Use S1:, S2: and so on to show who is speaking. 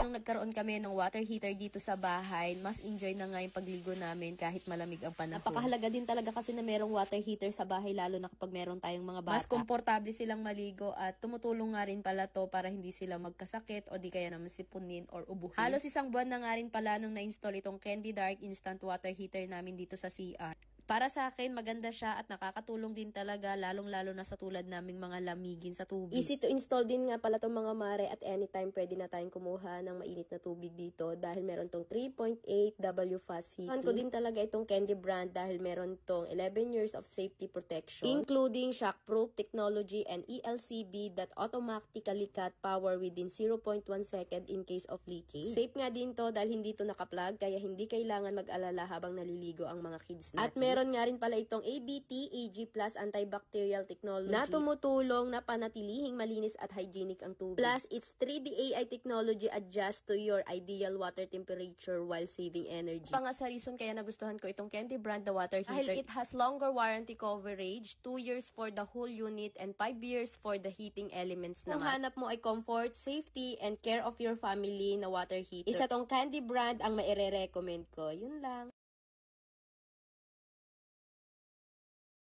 S1: nang nagkaroon kami ng water heater dito sa bahay, mas enjoy na nga yung pagligo namin kahit malamig ang panahon. Napakahalaga din talaga kasi na merong water heater sa bahay, lalo na kapag meron tayong mga bata. Mas komportable silang maligo at tumutulong nga rin pala to para hindi sila magkasakit o di kaya naman sipunin or ubuhin. Halos isang buwan na nga rin pala nung na-install itong Candy Dark instant water heater namin dito sa CR. Para sa akin, maganda siya at nakakatulong din talaga, lalong-lalo na sa tulad naming mga lamigin sa tubig. Easy to install din nga pala itong mga mare at anytime pwede na tayong kumuha ng mainit na tubig dito dahil meron tong 3.8 W fast heating. Ko din talaga itong Candy brand dahil meron tong 11 years of safety protection, including shockproof technology and ELCB that automatically cut power within 0.1 second in case of leakage. Safe nga din to dahil hindi to nakaplug kaya hindi kailangan mag-alala habang naliligo ang mga kids natin. At meron nga rin pala itong ABT AG Plus antibacterial technology na tumutulong na panatilihing malinis at hygienic ang tubig. Plus, its 3D AI technology adjusts to your ideal water temperature while saving energy. Pa nga sa reason kaya nagustuhan ko itong Candy brand na water heater. Dahil it has longer warranty coverage, 2 years for the whole unit and 5 years for the heating elements naman. Kung hanap mo ay comfort, safety, and care of your family na water heater, isa tong Candy brand ang maire-recommend ko. Yun lang.